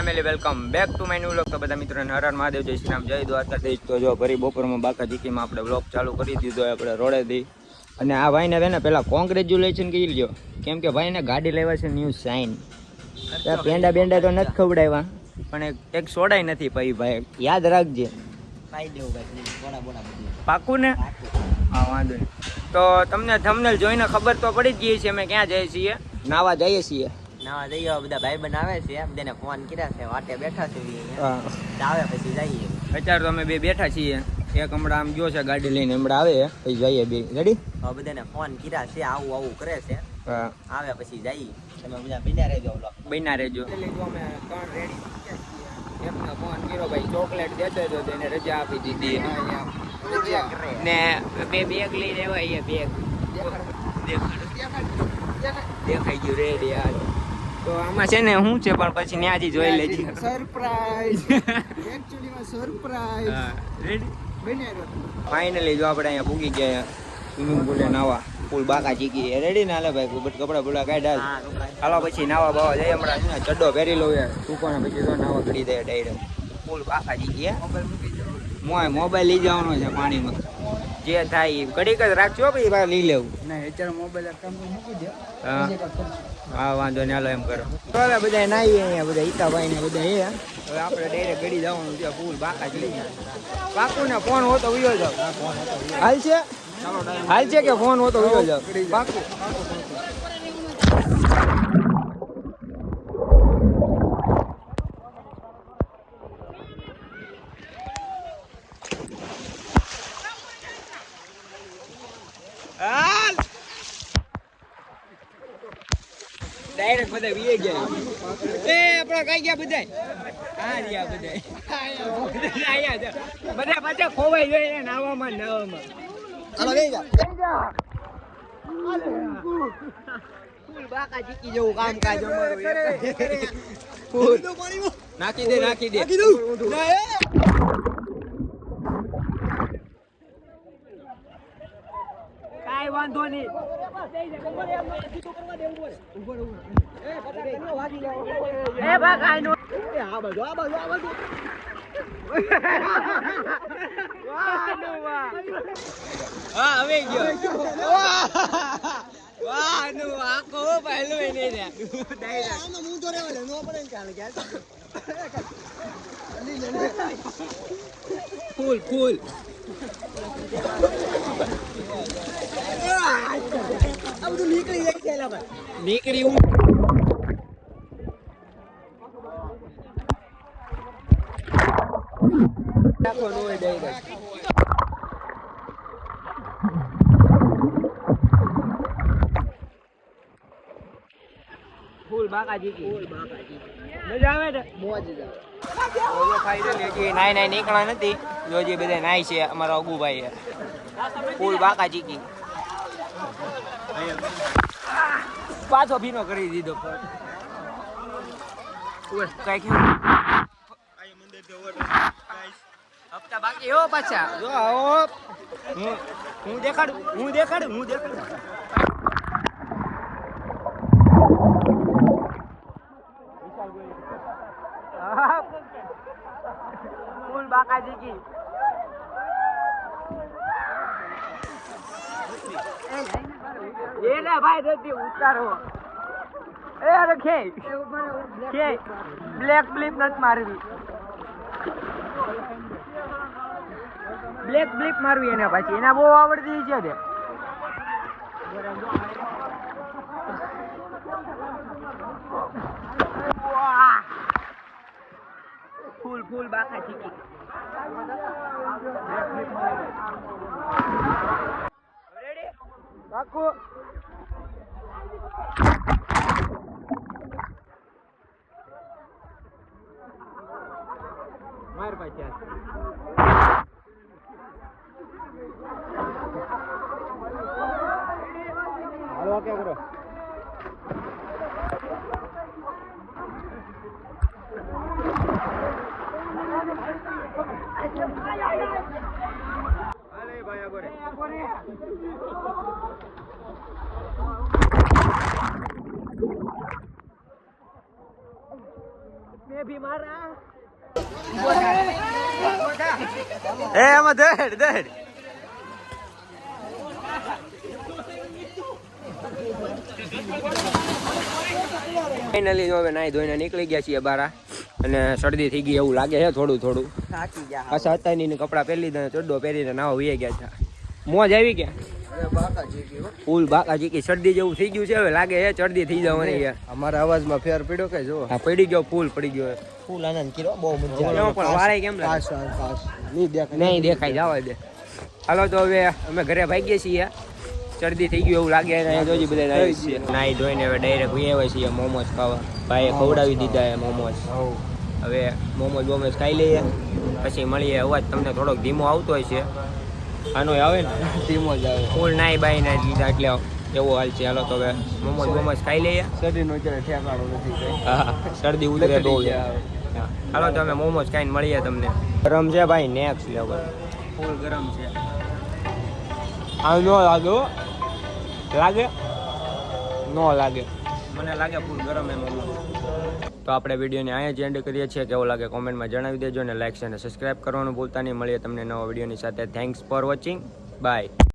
Family welcome back to my new vlog. તો બધા મિત્રોને હર હર મહાદેવ, જય શ્રી રામ, જય દ્વારકાધીશ. તો જો ભરી બપોરમાં બાકા ચીકીમાં આપણે વ્લોગ ચાલુ કરી દીધો આપણે રોડેથી. અને આ ભાઈને છે ને પહેલાં કોંગ્રેચ્યુલેશન કહી લ્યો, કેમ કે ભાઈને ગાડી લેવા છે ન્યૂ સાઇન. પેંડા બેંડા તો નથી ખવડાવ્યા, પણ એક સોડાય નથી ભાઈ. ભાઈ યાદ રાખજે, પાકું ને? હા, વાંધો નહીં. તો તમને થંબનેલ જોઈને ખબર તો પડી જ ગઈ છે અમે ક્યાં જઈએ છીએ. નાવા જઈએ છીએ. નાવા જઈએ, બધા ભાઈ બનાવે છે, બધાને ફોન કર્યા છે, વાટે બેઠા છે, આવે પછી જઈએ. અત્યારે તો અમે બે બેઠા છીએ. એક હમણાં આમ ગયો છે ગાડી લઈને, હમણાં આવે પછી જઈએ બે. રેડી? બધાને ફોન કર્યા છે, આવું આવું કરે છે, આવે પછી જઈએ. તમે બધા બન્યા રહેજો. અમે 3 રેડી એકનો ફોન કર્યો, ભાઈ ચોકલેટ દેતો હતો તો એને રજા આપી દીધી. ને બે બેગ લઈને આવ્યા. બેગ દેખાઈ ગયું રેડી યાર. તો આમાં છે ને શું છે, પણ પછી ન્યાજી જોઈ લેજે. સરપ્રાઈઝ એક્ચ્યુઅલીમાં સરપ્રાઈઝ. રેડી? બન્યા ફાઇનલી જો આપણે અહીંયા પૂગી ગયા સ્વિમિંગ પુલે નાવા. ફૂલ બાકા ચીકી. રેડી ને? હાલે ભાઈ કપડા બપડા કાઢ્યા. હાલો પછી નાવા બાવા જઈએ. હમણાં ચડ્ડો પહેરી લઉં યાર ટૂંકોને, પછી તો નાવા ઘડી દે ડાયરેક્ટ. ફૂલ બાકા ચીકી. મોબાઈલ લઈ જવાનો છે પાણીમાં, જે થાય ઘડીક જ રાખજો ભાઈ, લઈ લેવું. ના અત્યારે મોબાઈલ કામ મૂકી દે. હા વાંધો નહીં, હાલો એમ કરો. તો હવે બધા નાહીએ અહીંયા, બધા હિતાભાઈ ને બધા હવે આપણે ડાયરેક્ટ ગડી જવાનું છે. ફૂલ બાકા ચીકી. પાકું ને? ફોન હોતો ઉયો જાવ. હાલ છે? હાલ છે કે ફોન હોતો ઉયો જાવ? પાકું. ડાયરેક્ટ બધા વીએ ગયા. આપણા કઈ ગયા બધા? હા રહ્યા બધા. બધા પાછા ખોવાઈ જાય નાવામાં. ફૂલ બાકા ચીકી જેવું કામકાજ અમારું. નાખી દે. કાઈ વાંધો નહીં. હા હવે ગયો. આખો પહેલો નહીં ફૂલ નીકળી હું ફૂલ બાકા જીકી. મજા આવે ને? મોજ નાઈ નીકળ્યા નથી. જોજી બધા નાઈ છે અમારા અગુભાઈ. ફૂલ બાકા ચીકી. પાછો ભીનો કરી દીધો. કઈ હપ્તા બાકી હો પાછા. જો હું દેખાડું. ફૂલ બાકા ચીકી. ભાઈ જતી ઉતારો. અરે ખે બ્લેક બ્લિપ નથી મારવી. બ્લેક બ્લિપ મારવી એને પાછી. એના બહુ આવડતી છે તે. ફૂલ બાકા ચીકી. રેડી? પાકું. માર પાછી હાલો કે કરો. અરે ભાઈ આગળ એ આમાં દહેડ ફાઇનલી હવે નાઈ ધોઈને નીકળી ગયા છીએ બારા અને શરદી થઈ ગઈ એવું લાગે છે થોડું થાકી ગયા પાછા અત્યારની કપડાં પહેરી દે ચડ્ડો પહેરીને નાવા વી ગયા છે મોજ આવી ગયા ફૂલ બાકા ચીકી શરદી જેવું થઈ ગયું છે હવે લાગે છે શરદી થઈ જવાની યાર અમારા અવાજમાં ફેર પડ્યો કે જો હા પડી ગયો ફૂલ પડી ગયો ફૂલ આનંદ કર્યો બહુ મજા એમાં પણ વાળાય કેમ લાગે નહીં દેખાય જવા દે હાલો તો હવે અમે ઘરે ભાગીએ છીએ શરદી થઈ ગયું એવું લાગે અને જોજી બધા નાઈ ધોઈને હવે ડાયરેક્ટ આવ્યા છીએ મોમોસ ખાવા ભાઈએ ખવડાવી દીધા એ મોમોસ હવે મોમોસ ખાઈ લઈએ પછી મળીએ અવાજ તમને થોડોક ધીમો આવતો હોય છે આનો આવે ને ધીમો જ આવે ફૂલ નાઈ બાઈ નાઈ લીધા એટલે એવો હાલ છે હાલો તો હવે મોમોસ ખાઈ લઈએ શરીરનો અત્યારે ઠેકાણો નથી હા શરદી ઉતરે તો હાલો તો અમે મોમોસ ખાઈને મળીએ તમને ગરમ છે ભાઈ નેક્સ્ટ લેવલ ફૂલ ગરમ છે આ નો લાગે નો લાગે મને લાગે ફૂલ ગરમ એમ તો આપણે વિડીયોને અહીંયા જ એન્ડ કરીએ છીએ કેવો લાગે કોમેન્ટમાં જણાવી દેજો અને લાઈક અને સબસ્ક્રાઈબ કરવાનું ભૂલતા નહીં મળીએ તમને નવા વિડીયોની સાથે થેન્ક્સ ફોર વોચિંગ બાય